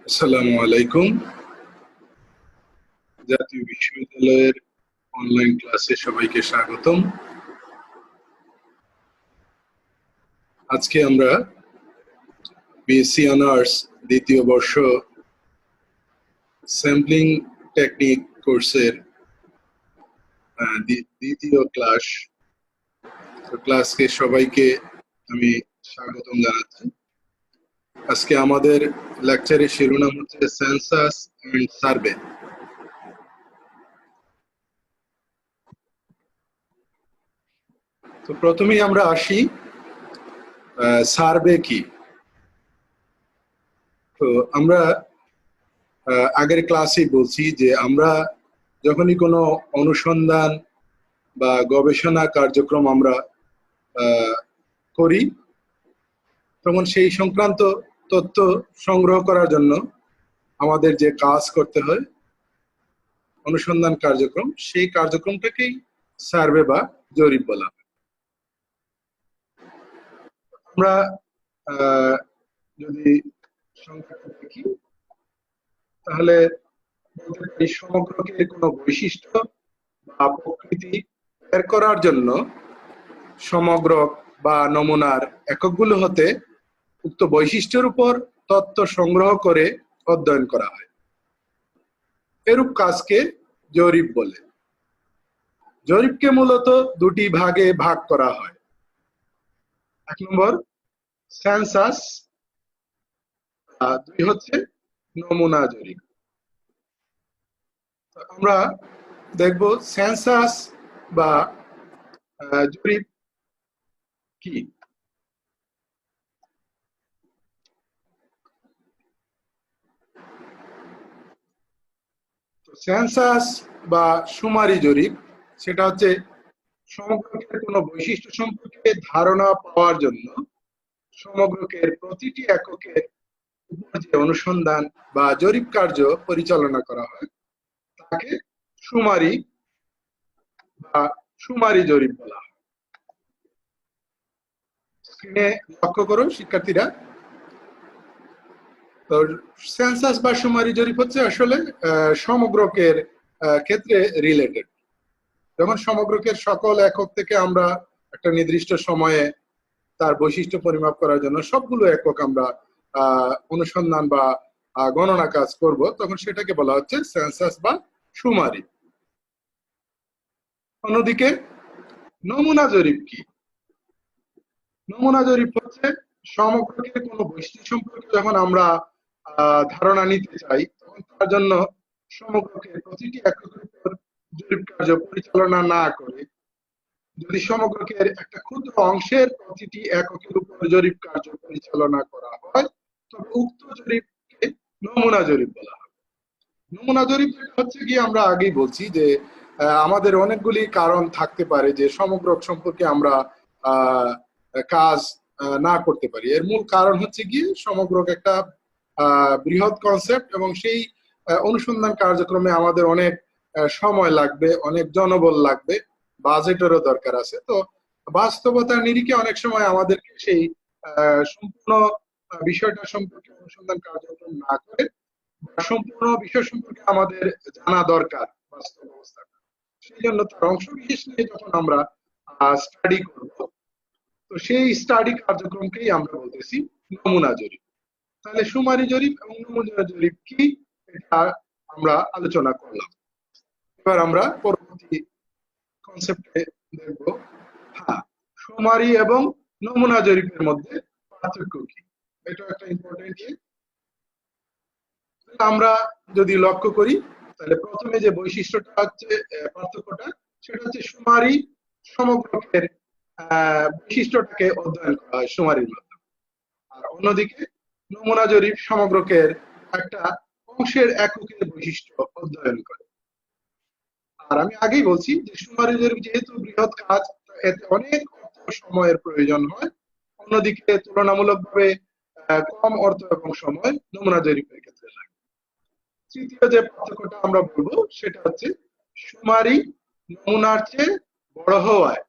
আসসালামু আলাইকুম। জাতীয় বিশ্ববিদ্যালয়ের অনলাইন ক্লাসে সবাইকে স্বাগতম। আজকে আমরা বিএসসি অনার্স দ্বিতীয় বর্ষ স্যাম্পলিং টেকনিক কোর্সের দ্বিতীয় ক্লাসকে সবাইকে আমি স্বাগতম জানাচ্ছি। আজকে আমাদের লেকচারের শিরোনাম হচ্ছে সেন্সাস এন্ড সার্ভে। তো প্রথমেই আমরা আসি সার্ভে কি। তো আমরা আগের ক্লাসে বলছি যে আমরা যখনই কোনো অনুসন্ধান বা গবেষণা কার্যক্রম আমরা করি, তখন সেই সংক্রান্ত তথ্য সংগ্রহ করার জন্য আমাদের যে কাজ করতে হয়, অনুসন্ধান কার্যক্রম, সেই কার্যক্রমটাকেই সার্ভে বা জরিপ বলা হয়। আমরা যদি সংখ্যাটা দেখি, তাহলে এই সমগ্রকে কোনো বৈশিষ্ট্য বা প্রকৃতি বের করার জন্য সমগ্র বা নমুনার এককগুলো হতে উক্ত বৈশিষ্ট্যের উপর তথ্য সংগ্রহ করে অধ্যয়ন করা হয়। এরূপ কাজকে জরিপ বলে। জরিপকে মূলত দুটি ভাগে ভাগ করা হয়। এক নম্বর সেন্সাস, দুই হচ্ছে নমুনা জরিপ। আমরা দেখব সেন্সাস বা জরিপ কি। সেন্সাস বা শুমারি জরিপ, সেটা হচ্ছে সমগ্রকের কোনো বৈশিষ্ট্য সম্পর্কে ধারণা পাওয়ার জন্য সমগ্রকের প্রতিটি এককের উপর যে অনুসন্ধান বা জরিপ কার্য পরিচালনা করা হয় তাকে শুমারি বা শুমারি জরিপ বলা হয়। স্ক্রিনে লক্ষ্য করুন শিক্ষার্থীরা। তো সেন্সাস বা শুমারি জরিপ হচ্ছে আসলে সমগ্রকের ক্ষেত্রে রিলেটেড। যেমন সমগ্রকের সকল একক থেকে আমরা একটা নির্দিষ্ট সময়ে তার বৈশিষ্ট্য পরিমাপ করার জন্য সবগুলো একক আমরা অনুসন্ধান বা গণনা কাজ করব, তখন সেটাকে বলা হচ্ছে সেন্সাস বা শুমারি। অন্যদিকে নমুনা জরিপ কি? নমুনা জরিপ হচ্ছে সমগ্রকের কোনো বৈশিষ্ট্য সম্পর্কে যখন আমরা ধারণা নিতে চাই, তখন তার জন্য সমগ্রকের প্রতিটি এককের উপর জরিপ কার্য পরিচালনা না করে যদি সমগ্রকের একটা ক্ষুদ্র অংশের প্রতিটি এককের উপর জরিপ কার্য পরিচালনা করা হয়, তবে উক্ত জরিপকে নমুনা জরিপ বলা হয়। নমুনা জরিপ হচ্ছে কি, আমরা আগেই বলছি যে আমাদের অনেকগুলি কারণ থাকতে পারে যে সমগ্রক সম্পর্কে আমরা কাজ না করতে পারি। এর মূল কারণ হচ্ছে কি, সমগ্রক একটা বৃহৎ কনসেপ্ট এবং সেই অনুসন্ধান কার্যক্রমে আমাদের অনেক সময় লাগবে, অনেক জনবল লাগবে, বাজেটেরও দরকার আছে। তো বাস্তবতার নিরিখে অনেক সময় আমাদেরকে সেই সম্পূর্ণ বিষয়টা সম্পর্কে অনুসন্ধান কার্যক্রম না করে সম্পূর্ণ বিষয় সম্পর্কে আমাদের জানা দরকার বাস্তব অবস্থাটা। সেই জন্য তার অংশ বিশেষ নিয়ে যখন আমরা স্টাডি করব, তো সেই স্টাডি কার্যক্রমকেই আমরা বলতেছি নমুনা জরিপ। তাহলে শুমারি জরিপ এবং নমুনা জরিপ কি, এটা আমরা আলোচনা করলাম। এবার আমরা পরবর্তী কনসেপ্টে দেখব। হ্যাঁ, শুমারি এবং নমুনা জরিপের মধ্যে পার্থক্য কি, এটা একটা ইম্পর্টেন্ট। আমরা যদি লক্ষ্য করি, তাহলে প্রথমে যে বৈশিষ্ট্যটা হচ্ছে পার্থক্যটা, সেটা হচ্ছে শুমারি সমগ্রকের বৈশিষ্ট্যটাকে অধ্যয়ন করা হয় শুমারির মাধ্যমে। আর অন্যদিকে নমুনা জরিপ সমগ্রকের একটা অংশের এককের বৈশিষ্ট্য অধ্যয়ন করে। আর আমি আগেই বলছি যে শুমারি জরিপ যেহেতু বৃহৎ কাজ, এতে অনেক অর্থ সময়ের প্রয়োজন হয়। অন্যদিকে তুলনামূলকভাবে কম অর্থ এবং সময় নমুনা জরিপের ক্ষেত্রে লাগে। তৃতীয় যে পার্থক্যটা আমরা বলবো সেটা হচ্ছে শুমারি নমুনার চেয়ে বড় হওয়ায়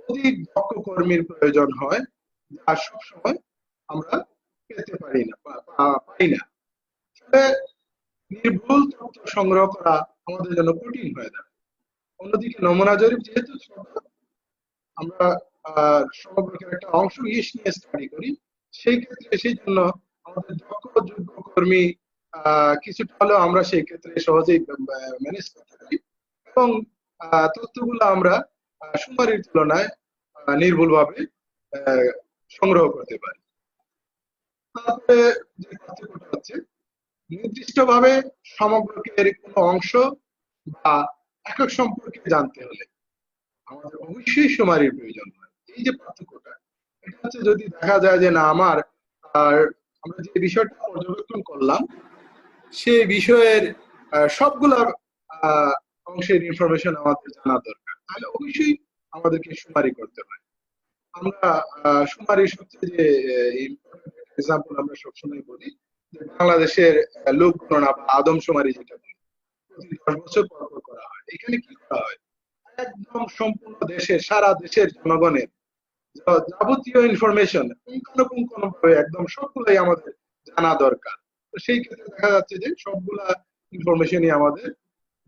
অধিক দক্ষ কর্মীর প্রয়োজন হয়, যা সবসময় আমরা পেতে পারি না, পাই না। ফলে নির্ভুল তথ্য সংগ্রহ করা আমাদের জন্য কঠিন হয়ে দাঁড়ায়। অন্যদিকে নমুনা জরিপ যেহেতু ছোট, আমরা সমগ্র একটা অংশ ইস্ট নিয়ে স্টাডি করি, সেই জন্য আমাদের দক্ষ যোগ্য কর্মী কিছুটা হলেও আমরা সেই ক্ষেত্রে সহজেই ম্যানেজ করতে পারি এবং তথ্যগুলো আমরা সুমারির তুলনায় নির্ভুলভাবে সংগ্রহ করতে পারি। তারপরে যে পার্থক্যটা হচ্ছে, নির্দিষ্টভাবে সমগ্রকের কোনো অংশ বা একক সম্পর্কে জানতে হলে আমাদের অবশ্যই সুমারির প্রয়োজন হয়। এই যে পার্থক্যটা, এটা হচ্ছে যদি দেখা যায় যে না আমরা যে বিষয়টা পর্যবেক্ষণ করলাম সেই বিষয়ের সবগুলা অংশের ইনফরমেশন আমাদের জানা দরকার, তাহলে অবশ্যই আমাদেরকে সুমারি করতে হয়। আমরা সুমারির সবচেয়ে যে এক্সাম্পল আমরা সবসময় বলি যে বাংলাদেশের লোক গণনা বা আদমশুমারি যেটা বলি, প্রতি 10 বছর পর পর করা হয়। এখানে কি করা হয়, একদম সম্পূর্ণ দেশের সারা দেশের জনগণের যাবতীয় ইনফরমেশন পুঙ্খানুপুঙ্খভাবে একদম সবগুলাই আমাদের জানা দরকার। তো সেই ক্ষেত্রে দেখা যাচ্ছে যে সবগুলা ইনফরমেশনই আমাদের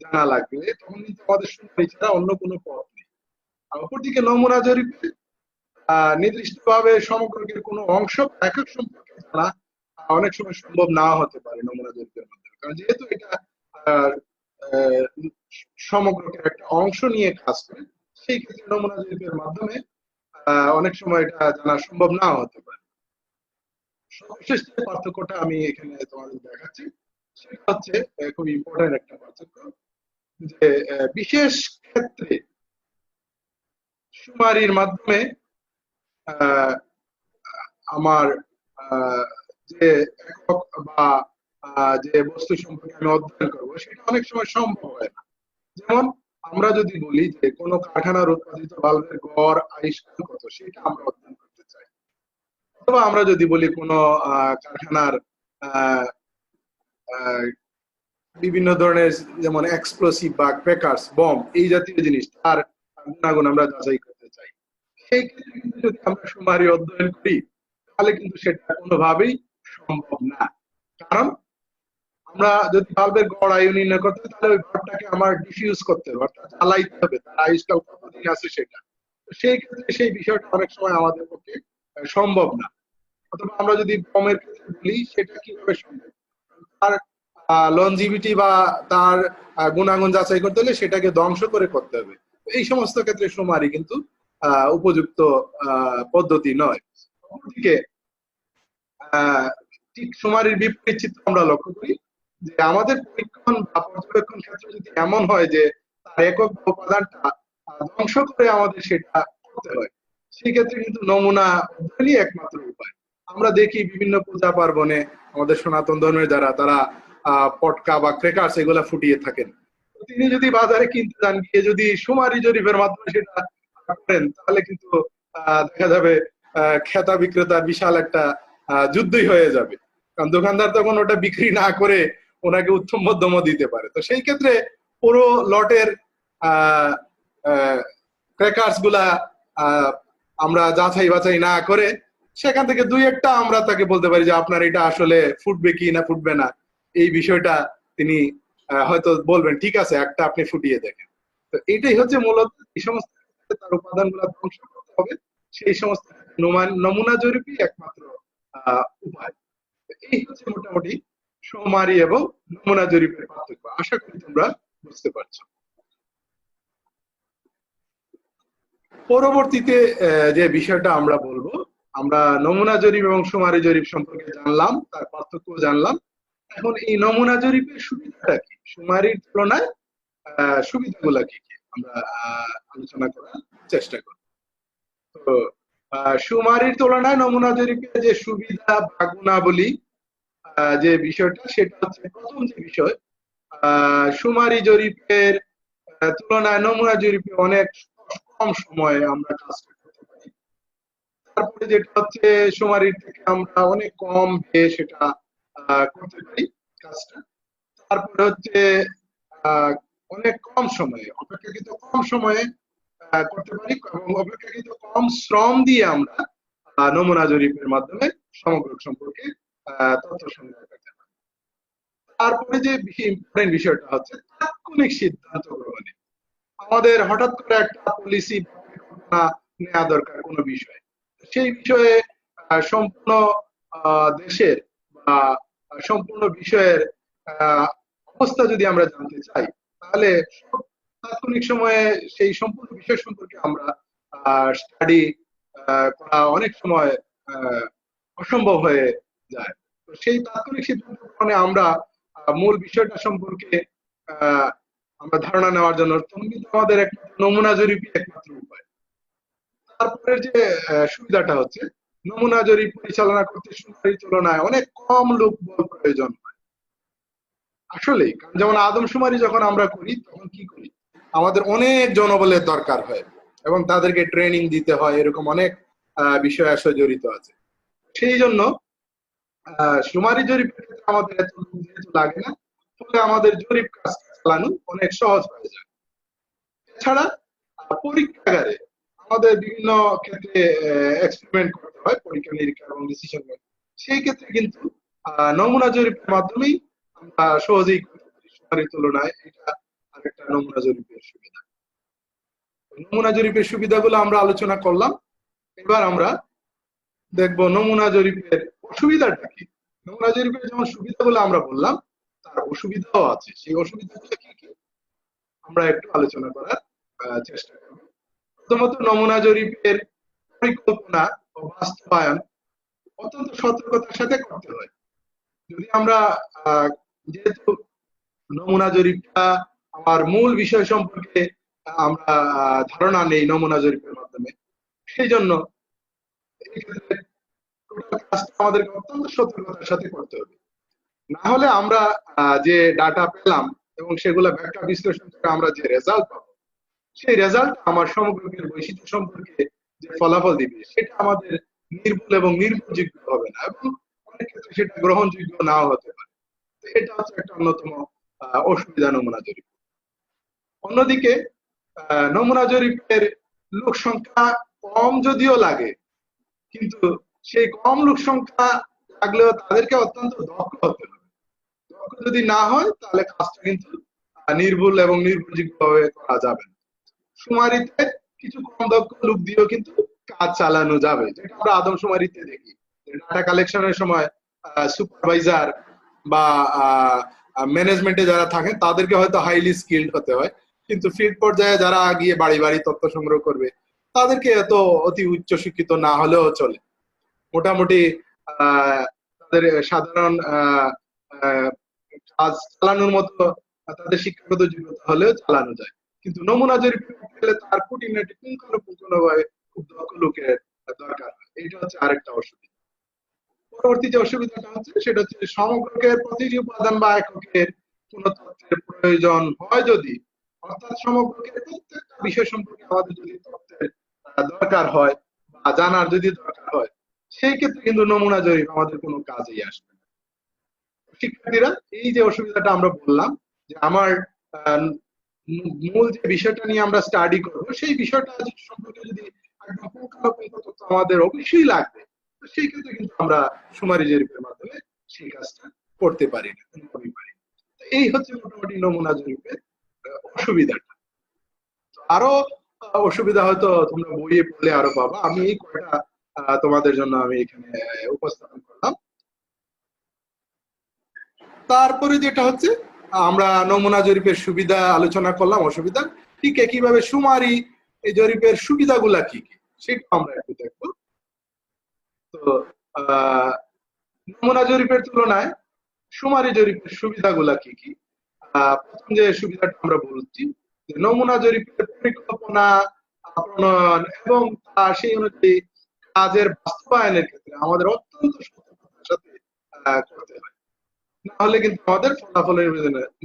জানা লাগবে, তখন কিন্তু আমাদের সুমারি ছাড়া অন্য কোনো পথ নেই। আর অপরদিকে নমুনা জরিপে নির্দিষ্টভাবে সমগ্রের কোনো অংশ একক সম্পর্কে জানা অনেক সময় সম্ভব না হতে পারে নমুনা জরিপের মাধ্যমে, কারণ যেহেতু এটা সমগ্রের একটা অংশ নিয়ে কাজ করে, সেই ক্ষেত্রে নমুনা জরিপের মাধ্যমে অনেক সময় এটা জানা সম্ভব না হতে পারে। সর্বশেষ যে পার্থক্যটা আমি এখানে তোমাদের দেখাচ্ছি সেটা হচ্ছে খুব ইম্পর্টেন্ট একটা পার্থক্য, যে বিশেষ ক্ষেত্রে সুমারির মাধ্যমে আমার যে একক বা যে বস্তু সম্পর্কে আমি অধ্যয়ন করবো সেটা অনেক সময় সম্ভব হয় না। যেমন আমরা যদি বলি যে কোনো কারখানার উৎপাদিত বাল্বের গড় আয়ুষ্কাল কত, সেটা আমরা অধ্যয়ন করতে চাই, অথবা আমরা যদি বলি কোনো কারখানার বিভিন্ন ধরনের যেমন এক্সপ্লোসিভ বা ক্র্যাকার্স বম এই জাতীয় জিনিস তার গুণাগুণ আমরা যাচাই করতে চাই, সেই ক্ষেত্রে কিন্তু যদি আমরা সুমারি অধ্যয়ন করি তাহলে কিন্তু সেটা কোনোভাবেই সম্ভব না। কারণ আমরা যদি বাল্বের গড় আয়ু নির্ণয় করতে হয় তাহলে ওই বাল্বটাকে আমার ডিফিউজ করতে হবে, অর্থাৎ জ্বালাইতে হবে, তার আয়ুষ্কাল কতদিন আছে সেটা। সেই ক্ষেত্রে সেই বিষয়টা অনেক সময় আমাদের পক্ষে সম্ভব না। অথবা আমরা যদি বমের ক্ষেত্রে বলি সেটা কিভাবে সম্ভব, তার লনজিভিটি বা তার গুণাগুণ যাচাই করতে হলে সেটাকে ধ্বংস করে করতে হবে। এই সমস্ত ক্ষেত্রে সুমারি কিন্তু উপযুক্ত পদ্ধতি নয়। অন্যদিকে ঠিক সুমারির বিপরীত চিত্র আমরা লক্ষ্য করি যে আমাদের পরীক্ষণ বা পর্যবেক্ষণ ক্ষেত্রে যদি এমন হয় যে তার একক উপাদানটা ধ্বংস করে আমাদের সেটা করতে হয়, সেক্ষেত্রে কিন্তু নমুনা অধ্যয়নই একমাত্র উপায়। আমরা দেখি বিভিন্ন পূজা পার্বণে আমাদের সনাতন ধর্মের যারা তারা পটকা বা ক্রেকার্স এগুলা ফুটিয়ে থাকেন, তিনি যদি বাজারে কিনতে যান গিয়ে যদি সুমারি জরিপের মাধ্যমে সেটা করেন তাহলে কিন্তু দেখা যাবে ক্রেতা বিক্রেতার বিশাল একটা যুদ্ধই হয়ে যাবে, কারণ দোকানদার তখন ওটা বিক্রি না করে ওনাকে উত্তম মধ্যম দিতে পারে। তো সেই ক্ষেত্রে পুরো লটের ক্র্যাকার্স গুলা আমরা যাচাই বাছাই না করে সেখান থেকে দুই একটা আমরা তাকে বলতে পারি যে আপনার এটা আসলে ফুটবে কি না ফুটবে না, এই বিষয়টা তিনি হয়তো বলবেন ঠিক আছে একটা আপনি ফুটিয়ে দেখেন। তো এটাই হচ্ছে মূলত এই সমস্ত তার উপাদানগুলো ধ্বংস করতে হবে, সেই সমস্ত নমুনা জরিপই একমাত্র উপায়। এই হচ্ছে মোটামুটি সুমারি এবং নমুনা জরিপের পার্থক্য। আশা করি তোমরা বুঝতে পারছো। পরবর্তীতে যে বিষয়টা আমরা বলবো, আমরা নমুনা জরিপ এবং সুমারি জরিপ সম্পর্কে জানলাম, তার পার্থক্য জানলাম। এখন এই নমুনা জরিপের সুবিধাটা কি, সুমারির তুলনায় সুবিধাগুলা কি কি আমরা আলোচনা করার চেষ্টা করব। তো সুমারির তুলনায় নমুনা জরিপের যে সুবিধা বা গুণাবলী যে বিষয়টা সেটা হচ্ছে, প্রথম যে বিষয়, সুমারি জরিপের তুলনায় নমুনা জরিপে অনেক কম সময়ে আমরা কাজ করতে পারি। তারপরে যেটা হচ্ছে সুমারির থেকে আমরা অনেক কম ব্যয়ে সেটা করতে পারি কাজটা। তারপরে হচ্ছে অনেক কম সময়ে, অপেক্ষাকৃত কম সময়ে করতে পারি এবং অপেক্ষাকৃত কম শ্রম দিয়ে আমরা নমুনা জরিপের মাধ্যমে সমগ্র সম্পর্কে তথ্য সংগ্রহ করতে পারি। তারপরে যে ইম্পর্টেন্ট বিষয়টা হচ্ছে তাৎক্ষণিক সিদ্ধান্ত গ্রহণে। আমাদের হঠাৎ করে একটা পলিসি পরিকল্পনা নেওয়া দরকার কোনো বিষয়ে, সেই বিষয়ে সম্পূর্ণ দেশের বা সম্পূর্ণ বিষয়ের আহ, অবস্থা যদি আমরা জানতে চাই, তাহলে তাৎক্ষণিক সময়ে সেই সম্পূর্ণ বিষয় সম্পর্কে আমরা স্টাডি করা অনেক সময় আহ, অসম্ভব হয়ে যায়। তো সেই তাৎক্ষণিক সিদ্ধান্ত গ্রহণে আমরা মূল বিষয়টা সম্পর্কে আহ, আমরা ধারণা নেওয়ার জন্য কিন্তু আমাদের একটা নমুনা জরিপই একমাত্র উপায়। তারপরে যে সুবিধাটা হচ্ছে, নমুনা জরিপ পরিচালনা করতে সুপারির তুলনায় অনেক কম লোকবল প্রয়োজন হয়। আসলেই, কারণ যেমন আদমশুমারি যখন আমরা করি তখন কি করি, আমাদের অনেক জনবলের দরকার হয় এবং তাদেরকে ট্রেনিং দিতে হয়, এরকম অনেক বিষয় আসলে জড়িত আছে। সেই জন্য শুমারি জরিপের ক্ষেত্রে আমাদের এত লোক যেহেতু লাগে না, ফলে আমাদের জরিপ কাজ চালানো অনেক সহজ হয়ে যায়। এছাড়া পরীক্ষাগারে আমাদের বিভিন্ন ক্ষেত্রে এক্সপেরিমেন্ট করতে হয়, পরীক্ষা নিরীক্ষা এবং ডিসিশন মেকিং। সেই ক্ষেত্রে কিন্তু নমুনা জরিপের মাধ্যমেই আমরা সহজেই করতে পারি শুমারির তুলনায়। এটা আরেকটা নমুনা জরিপের সুবিধা। নমুনা জরিপের সুবিধাগুলো আমরা আলোচনা করলাম। এবার আমরা দেখবো নমুনা জরিপের অসুবিধাটা কি। নমুনা জরিপের যেমন সুবিধাগুলো আমরা বললাম, তার অসুবিধাও আছে। সেই অসুবিধাগুলো কি কি আমরা একটু আলোচনা করার চেষ্টা করব। প্রথমত, নমুনা জরিপের পরিকল্পনা ও বাস্তবায়ন অত্যন্ত সতর্কতার সাথে করতে হয়। যদি আমরা যেহেতু নমুনা জরিপটা আমার মূল বিষয় সম্পর্কে আমরা ধারণা নেই নমুনা জরিপের মাধ্যমে, সেই জন্য এই ক্ষেত্রে টোটাল কাজটা আমাদেরকে অত্যন্ত সতর্কতার সাথে করতে হবে। না হলে আমরা যে ডাটা পেলাম এবং সেগুলো ব্যাখ্যা বিশ্লেষণ করে আমরা যে রেজাল্ট পাবো, সেই রেজাল্ট আমার সমগ্র বৈশিষ্ট্য সম্পর্কে যে ফলাফল দিবে সেটা আমাদের নির্ভুল এবং নির্ভরযোগ্য হবে না, এবং অনেক ক্ষেত্রে সেটা গ্রহণযোগ্য নাও হতে পারে। এটা হচ্ছে একটা অন্যতম অসুবিধা নমুনা জরিপ। অন্যদিকে নমুনা জরিপের লোক সংখ্যা কম যদিও লাগে, কিন্তু সেই কম লোক সংখ্যা লাগলেও তাদেরকে অত্যন্ত দক্ষ হতে হবে। দক্ষ যদি না হয় তাহলে কাজটা কিন্তু নির্ভুল এবং নির্ভরযোগ্য ভাবে করা যাবে না। শুমারিতে কিছু কম দক্ষ লোক দিয়েও কিন্তু কাজ চালানো যাবে, যেটা আমরা আদমশুমারিতে দেখি। ডাটা কালেকশনের সময় সুপারভাইজার বা ম্যানেজমেন্টে যারা থাকেন তাদেরকে হয়তো হাইলি স্কিলড হতে হয়, কিন্তু ফিল্ড পর্যায়ে যারা গিয়ে বাড়ি বাড়ি তথ্য সংগ্রহ করবে তাদেরকে এত অতি উচ্চ শিক্ষিত না হলেও চলে। মোটামুটি তাদের সাধারণ কাজ চালানোর মতো তাদের শিক্ষাগত যোগ্যতা হলেও চালানো যায়। কিন্তু নমুনা জরিপ গেলে তার খুঁটিনাটি পুঙ্খানুপুঙ্খভাবে খুব দক্ষ লোকের দরকার হয়। এটা হচ্ছে আরেকটা অসুবিধা। পরবর্তী যে অসুবিধাটা হচ্ছে সেটা হচ্ছে সমগ্রকের প্রতিটি উপাদান বা এককের কোন তথ্যের প্রয়োজন হয় যদি, অর্থাৎ সমগ্রকের প্রত্যেকটা বিষয় সম্পর্কে আমাদের যদি তথ্যের দরকার হয় বা জানার যদি দরকার হয়, সেই ক্ষেত্রে কিন্তু নমুনা জরিপ আমাদের কোনো কাজেই আসবে না। শিক্ষার্থীরা, এই যে অসুবিধাটা আমরা বললাম যে আমার মূল যে বিষয়টা নিয়ে আমরা স্টাডি করব সেই বিষয়টা সম্পর্কে যদি একদম পুঙ্খানুপুঙ্খ তথ্য আমাদের অবশ্যই লাগবে, তো সেই ক্ষেত্রে কিন্তু আমরা শুমারি জরিপের মাধ্যমে সেই কাজটা করতে পারি না, কোনোভাবেই পারি না। এই হচ্ছে মোটামুটি নমুনা জরিপের অসুবিধাটা। আরো অসুবিধা হয়তো তোমরা বইয়ে পড়লে আরো পাবা, আমি এই কয়টা তোমাদের জন্য আমি এখানে উপস্থাপন করলাম। তারপরে যেটা হচ্ছে, আমরা নমুনা জরিপের সুবিধা আলোচনা করলাম, অসুবিধা ঠিক একইভাবে শুমারি এই জরিপের সুবিধাগুলা কি কি সেটা আমরা একটু দেখবো। তো নমুনা জরিপের তুলনায় শুমারি জরিপের সুবিধাগুলা কি কি। প্রথম যে সুবিধাটা আমরা বলছি, যে নমুনা জরিপের পরিকল্পনা প্রণয়ন এবং সেই অনুযায়ী কাজের বাস্তবায়নের ক্ষেত্রে আমাদের অত্যন্ত সতর্কতার সাথে করতে হয়, না হলে কিন্তু আমাদের ফলাফলের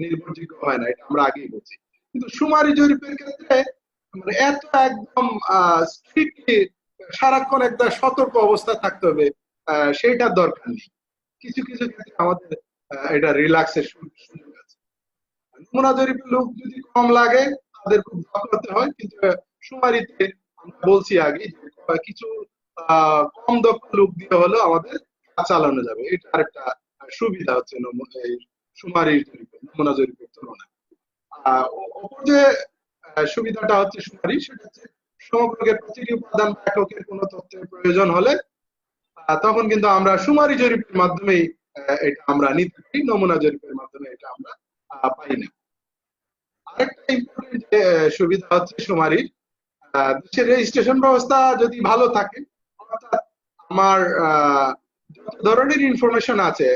নির্ভরযোগ্য হয় না, এটা আমরা আগেই বলছি। কিন্তু শুমারি জরিপের ক্ষেত্রে মানে এত একদম স্ট্রিক্টলি সারাক্ষণ একটা সতর্ক অবস্থা থাকতে হবে, সেটার দরকার নেই। কিছু কিছু ক্ষেত্রে আমাদের এটা রিল্যাক্সের সুযোগ আছে। নমুনা জরিপের লোক যদি কম লাগে তাদের খুব দক্ষ হতে হয়, কিন্তু শুমারিতে আমরা বলছি আগে কিছু কম দক্ষ লোক দিয়ে হলেও আমাদের কাজ চালানো যাবে। এটা আরেকটা সুবিধা হচ্ছে শুমারির জরিপে, নমুনা জরিপের তুলনায়। অপর যে সুবিধাটা হচ্ছে শুমারি, সেটা হচ্ছে সমগ্রকের প্রতিটি উপাদান বা এককের কোনো তথ্যের প্রয়োজন হলে তখন কিন্তু আমরা শুমারি জরিপের মাধ্যমেই এটা আমরা নিতে পারি, নমুনা জরিপের মাধ্যমে এটা আমরা পাই না। আরেকটা ইম্পর্টেন্ট যে সুবিধা হচ্ছে শুমারির, দেশের রেজিস্ট্রেশন ব্যবস্থা যদি ভালো থাকে, অর্থাৎ আমার যত ধরনের ইনফরমেশন আছে,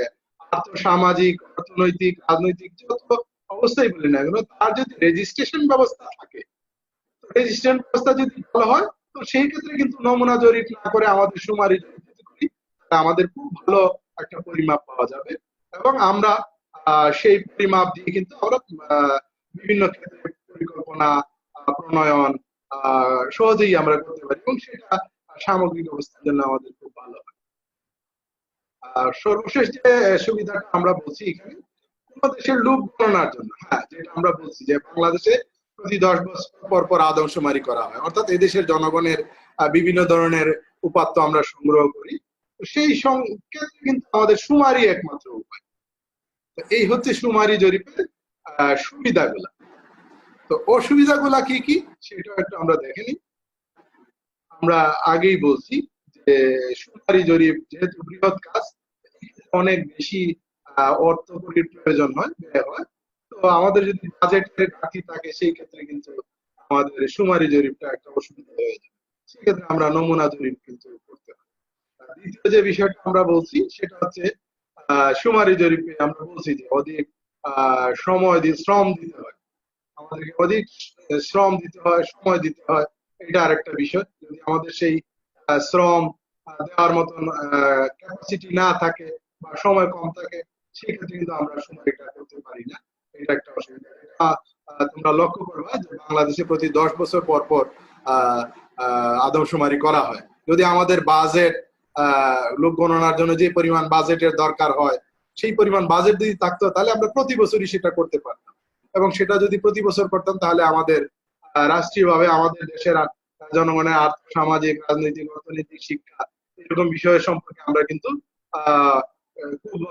আর্থসামাজিক, অর্থনৈতিক, রাজনৈতিক যত অবস্থাই বলি না কেন, তার যদি রেজিস্ট্রেশন ব্যবস্থা থাকে, রেজিস্ট্রেশন ব্যবস্থা যদি ভালো হয়, তো সেই ক্ষেত্রে কিন্তু নমুনা জরিপ না করে আমাদের শুমারি জরিপ যদি করি, আমাদের খুব ভালো একটা পরিমাপ পাওয়া যাবে এবং আমরা সেই পরিমাপ দিয়ে কিন্তু আমরা বিভিন্ন ক্ষেত্রে পরিকল্পনা প্রণয়ন সহজেই আমরা করতে পারি এবং সেটা সামগ্রিক অবস্থার জন্য আমাদের খুব ভালো হয়। সর্বশেষ যে সুবিধাটা আমরা বলছি এখানে, কোন দেশের লোক গণনার জন্য, হ্যাঁ, যেটা আমরা বলছি যে বাংলাদেশে প্রতি 10 বছর পর পর আদমশুমারি করা হয়, অর্থাৎ এদেশের জনগণের বিভিন্ন ধরনের উপাত্ত আমরা সংগ্রহ করি, সেই ক্ষেত্রে কিন্তু আমাদের শুমারি একমাত্র উপায়। এই হচ্ছে শুমারি জরিপের সুবিধাগুলা। তো অসুবিধাগুলা কি কি সেটা একটু আমরা দেখে নিই। আমরা আগেই বলছি যে শুমারি জরিপ যেহেতু বৃহৎ কাজ, অনেক বেশি অর্থকরীর প্রয়োজন হয়, ব্যয় হয়। তো আমাদের যদি বাজেটের ঘাটতি থাকে, সেই ক্ষেত্রে কিন্তু আমাদের শুমারি জরিপটা একটা অসুবিধা হয়ে যায়। সেক্ষেত্রে আমরা নমুনা জরিপ কিন্তু করতে হয়। দ্বিতীয় যে বিষয়টা আমরা বলছি সেটা হচ্ছে শুমারি জরিপে আমরা বলছি যে অধিক সময় দিয়ে শ্রম দিতে হয়, আমাদেরকে অধিক শ্রম দিতে হয়, সময় দিতে হয়। এটা আরেকটা বিষয়। যদি আমাদের সেই শ্রম দেওয়ার মতন ক্যাপাসিটি না থাকে বা সময় কম থাকে, সেক্ষেত্রে কিন্তু আমরা সময়টা করতে পারি না। এটা একটা অসুবিধা। তোমরা লক্ষ্য করবা যে বাংলাদেশে প্রতি 10 বছর পর পর আদমশুমারি করা হয়। যদি আমাদের বাজেট লোক গণনার জন্য যে পরিমাণ বাজেটের দরকার হয়, সেই পরিমাণ বাজেট যদি থাকতো, তাহলে আমরা প্রতি বছরই সেটা করতে পারতাম এবং সেটা যদি প্রতি বছর করতাম, তাহলে আমাদের রাষ্ট্রীয়ভাবে আমাদের দেশের জনগণের আর্থ সামাজিক, রাজনৈতিক, অর্থনৈতিক, শিক্ষা এরকম বিষয় সম্পর্কে আমরা কিন্তু খুব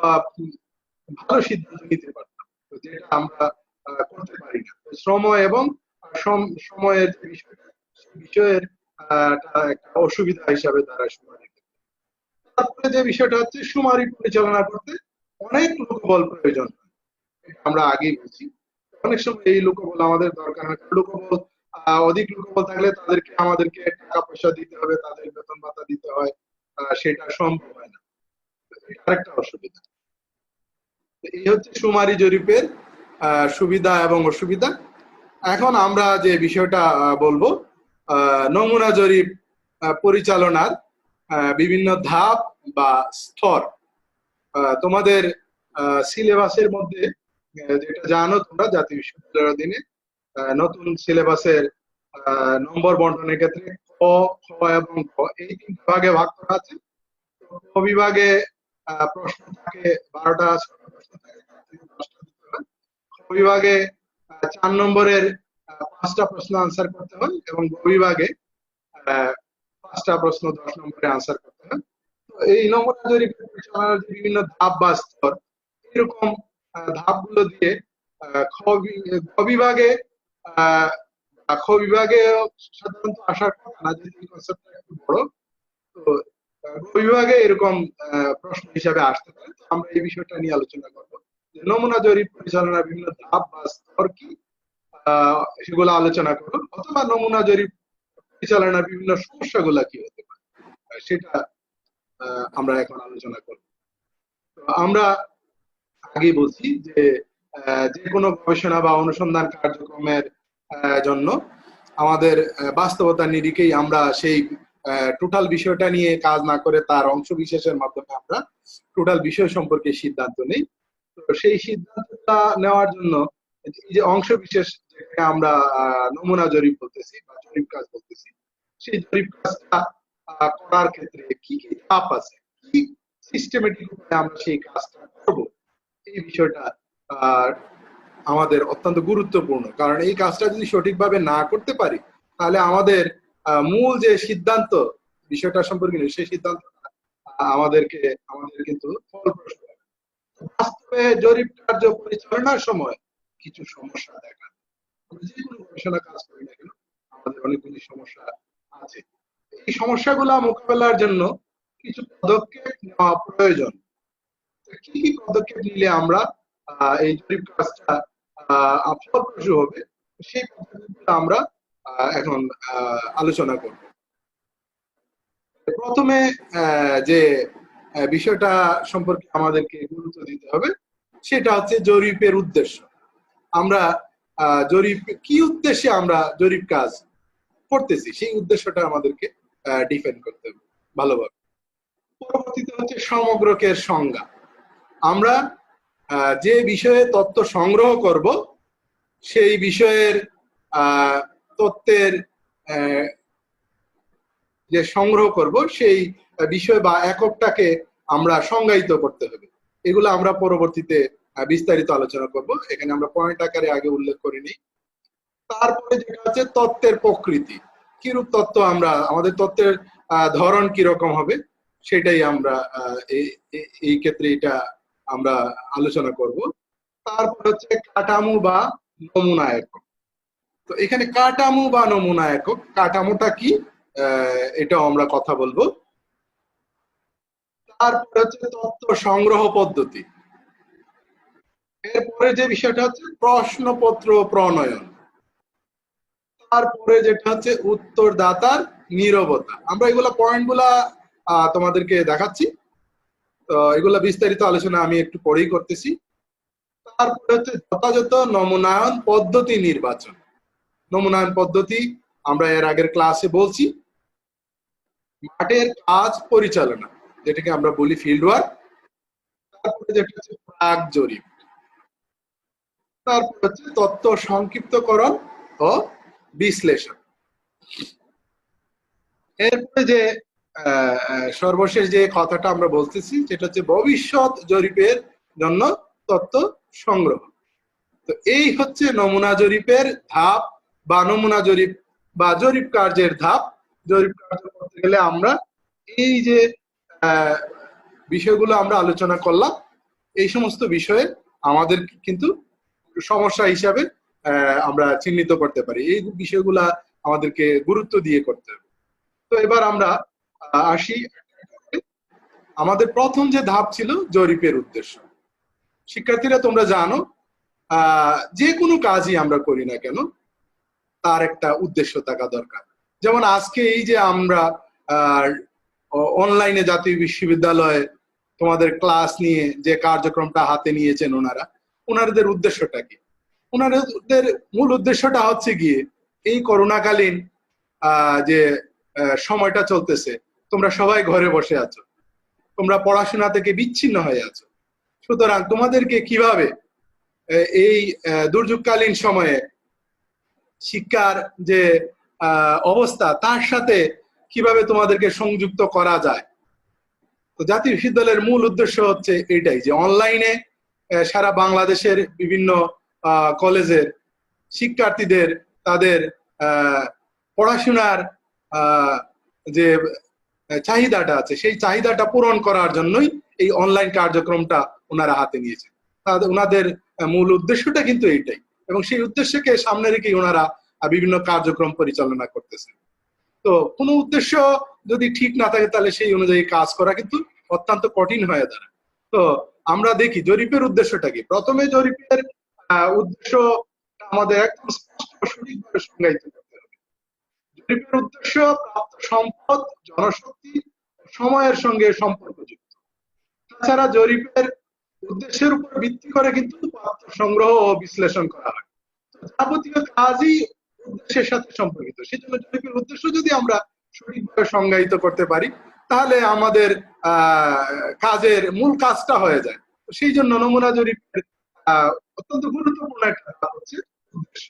ভালো সিদ্ধান্ত নিতে পারতাম, যেটা আমরা করতে পারি না। শ্রম এবং সময়ের যে বিষয়টা, সেই বিষয়ের একটা অসুবিধা হিসাবে দাঁড়ায় শুমারি। তারপরে যে বিষয়টা হচ্ছে, শুমারি পরিচালনা করতে অনেক লোকবল প্রয়োজন হয়, আমরা আগেই বলছি। অনেক সময় এই লোকবল আমাদের দরকার হয়। লোকবল অধিক লোকবল থাকলে তাদেরকে আমাদেরকে টাকা পয়সা দিতে হবে, তাদের বেতন ভাতা দিতে হয়, সেটা সম্ভব হয় না। আরেকটা অসুবিধা। এই হচ্ছে শুমারি জরিপের সুবিধা এবং অসুবিধা। এখন আমরা যে বিষয়টা বলবো, নমুনা জরিপ পরিচালনার বিভিন্ন ধাপ বা স্তর। তোমাদের সিলেবাসের মধ্যে যেটা জানো তোমরা, জাতীয় বিশ্ববিদ্যালয়ের অধীনে নতুন সিলেবাসের নম্বর বন্টনের ক্ষেত্রে ক, খ এবং গ এই 3 ভাগে ভাগ করা আছে। ক বিভাগে প্রশ্ন থাকে 12টা, প্রশ্ন থাকে, খ বিভাগে 4 নম্বরের 5টা প্রশ্ন আনসার করতে হয় এবং গ বিভাগে 5টা প্রশ্ন 10 নম্বরে আনসার করতে হয়। এই নমুনা জরিপ পরিচালনার বিভিন্ন ধাপ বা স্তর, এরকম ধাপগুলো দিয়ে খ বিভাগে সাধারণত আসার কথা না, যেহেতু কনসেপ্টটা একটু বড়। তো গ বিভাগে এরকম প্রশ্ন হিসাবে আসতে পারে। আমরা এই বিষয়টা নিয়ে আলোচনা করবো, যে নমুনা জরিপ পরিচালনার বিভিন্ন ধাপ বা স্তর কি, সেগুলো আলোচনা করবো, অথবা নমুনা জরিপ পরিচালনার বিভিন্ন সমস্যাগুলা কি হতে পারে, সেটা আমরা এখন আলোচনা করব। আমরা আগে বলছি যে যে কোনো গবেষণা বা অনুসন্ধান কার্যক্রমের জন্য আমাদের বাস্তবতার নিরিখেই আমরা সেই টোটাল বিষয়টা নিয়ে কাজ না করে তার অংশ বিশেষের মাধ্যমে আমরা টোটাল বিষয় সম্পর্কে সিদ্ধান্ত নেই। তো সেই সিদ্ধান্তটা নেওয়ার জন্য এই যে অংশ বিশেষ, যেটাকে আমরা নমুনা জরিপ বলতেছি বা জরিপ কাজ বলতেছি, সেই জরিপ কাজটা করার ক্ষেত্রে কি কি ধাপ আছে, কি সিস্টেমেটিক উপায়ে আমরা সেই কাজটা করব, এই বিষয়টা আমাদের অত্যন্ত গুরুত্বপূর্ণ। কারণ এই কাজটা যদি সঠিকভাবে না করতে পারি, তাহলে আমাদের মূল যে সিদ্ধান্ত বিষয়টা সম্পর্কে সেই সিদ্ধান্ত আমাদের কিন্তু ফলপ্রসূ হবে। বাস্তবে জরিপ কার্য পরিচালনার সময় কিছু সমস্যা দেখা দেয়। আমরা যে কোনো গবেষণা কাজ করি না কেন, আমাদের অনেকগুলি সমস্যা আছে। এই সমস্যাগুলো মোকাবেলার জন্য কিছু পদক্ষেপ নেওয়া প্রয়োজন। কি কি পদক্ষেপ নিলে আমরা এই জরিপ কাজটা ফলপ্রসূ হবে, সেই পদ্ধতিগুলো আমরা এখন আলোচনা করব। প্রথমে যে বিষয়টা সম্পর্কে আমাদেরকে গুরুত্ব দিতে হবে সেটা হচ্ছে জরিপের উদ্দেশ্য। আমরা জরিপ কি উদ্দেশ্যে আমরা জরিপ কাজ করতেছি সেই উদ্দেশ্যটা আমাদেরকে ডিফাইন করতে হবে ভালোভাবে। পরবর্তীতে হচ্ছে সমগ্রকের সংজ্ঞা। আমরা যে বিষয়ে তথ্য সংগ্রহ করব সেই বিষয়ের তথ্যের যে সংগ্রহ করব সেই বিষয় বা এককটাকে আমরা সংজ্ঞায়িত করতে হবে। এগুলো আমরা পরবর্তীতে বিস্তারিত আলোচনা করব, এখানে আমরা পয়েন্ট আকারে আগে উল্লেখ করিনি। তারপরে যেটা হচ্ছে তত্ত্বের প্রকৃতি, কিরূপ তত্ত্ব আমরা, আমাদের তত্ত্বের ধরন কিরকম হবে সেটাই আমরা এই ক্ষেত্রে এটা আমরা আলোচনা করব। তারপর হচ্ছে কাঠামো বা নমুনা একক। তো এখানে কাঠামো বা নমুনা একক, কাঠামোটা কি এটাও আমরা কথা বলবো। তারপর হচ্ছে তথ্য সংগ্রহ পদ্ধতি। এরপরে যে বিষয়টা হচ্ছে প্রশ্নপত্র প্রণয়ন। তারপরে যেটা হচ্ছে উত্তরদাতার নীরবতা। আমরা এগুলা পয়েন্টগুলা তোমাদেরকে দেখাচ্ছি, তো এগুলা বিস্তারিত আলোচনা আমি একটু পরেই করতেছি। তারপরে হচ্ছে যথাযথ নমুনায়ন পদ্ধতি নির্বাচন। নমুনায়ন পদ্ধতি আমরা এর আগের ক্লাসে বলছি। মাঠের কাজ পরিচালনা, যেটাকে আমরা বলি ফিল্ড ওয়ার্ক। তারপরে যেটা হচ্ছে প্রাক জরিপ। তারপর হচ্ছে তথ্য সংক্ষিপ্তকরণ ও বিশ্লেষণ। এরপরে যে সর্বশেষ যে কথাটা আমরা বলতেছি সেটা হচ্ছে ভবিষ্যৎ জরিপের জন্য তথ্য সংগ্রহ। তো এই হচ্ছে নমুনা জরিপের ধাপ বা নমুনা জরিপ বা জরিপ কার্যের ধাপ। জরিপ কার্য করতে গেলে আমরা এই যে বিষয়গুলো আমরা আলোচনা করলাম, এই সমস্ত বিষয়ে আমাদের কিন্তু সমস্যা হিসাবে আমরা চিহ্নিত করতে পারি। এই বিষয়গুলা আমাদেরকে গুরুত্ব দিয়ে করতে হবে। তো এবার আমরা আসি, আমাদের প্রথম যে ধাপ ছিল জরিপের উদ্দেশ্য। শিক্ষার্থীরা তোমরা জানো যে কোনো কাজই আমরা করি না কেন তার একটা উদ্দেশ্য থাকা দরকার। যেমন আজকে এই যে আমরা অনলাইনে জাতীয় বিশ্ববিদ্যালয়ে তোমাদের ক্লাস নিয়ে যে কার্যক্রমটা হাতে নিয়েছেন ওনাদের উদ্দেশ্যটা কি? ওনাদের মূল উদ্দেশ্যটা হচ্ছে গিয়ে এই করোনাকালীন যে সময়টা চলতেছে, তোমরা সবাই ঘরে বসে আছো, তোমরা পড়াশোনা থেকে বিচ্ছিন্ন হয়ে আছো। সুতরাং তোমাদেরকে কিভাবে এই দুর্যোগকালীন সময়ে শিক্ষার যে অবস্থা তার সাথে কিভাবে তোমাদেরকে সংযুক্ত করা যায়। তো জাতীয় বিশ্ববিদ্যালয়ের মূল উদ্দেশ্য হচ্ছে এটাই, যে অনলাইনে সারা বাংলাদেশের বিভিন্ন কলেজের শিক্ষার্থীদের তাদের পড়াশোনার যে চাহিদাটা আছে সেই চাহিদাটা পূরণ করার জন্যই এই অনলাইন কার্যক্রমটা ওনারা হাতে নিয়েছেন। ওনাদের মূল উদ্দেশ্যটা কিন্তু এইটাই, এবং সেই উদ্দেশ্যকে সামনে রেখে ওনারা বিভিন্ন কার্যক্রম পরিচালনা করতেছেন। তো কোনো উদ্দেশ্য যদি ঠিক না থাকে তাহলে সেই অনুযায়ী কাজ করা কিন্তু অত্যন্ত কঠিন হয়ে দাঁড়ায়। তো আমরা দেখি জরিপের উদ্দেশ্যটা কি। প্রথমে জরিপের উদ্দেশ্য আমাদের একদম স্পষ্ট সঠিকভাবে সংজ্ঞায়িত করতে হবে। জরিপের উদ্দেশ্য প্রাপ্ত সম্পদ, জনশক্তি, সময়ের সঙ্গে সম্পর্কযুক্ত। তাছাড়া জরিপের উদ্দেশ্যের উপর ভিত্তি করে কিন্তু তথ্য সংগ্রহ ও বিশ্লেষণ করা হয়। যাবতীয় কাজই উদ্দেশ্যের সাথে সম্পর্কিত। সেজন্য জরিপের উদ্দেশ্য যদি আমরা সঠিকভাবে সংজ্ঞায়িত করতে পারি তাহলে আমাদের কাজের মূল কাজটা হয়ে যায়। সেই জন্য নমুনা জরিপের অত্যন্ত গুরুত্বপূর্ণ একটা ধাপ হচ্ছে উদ্দেশ্য।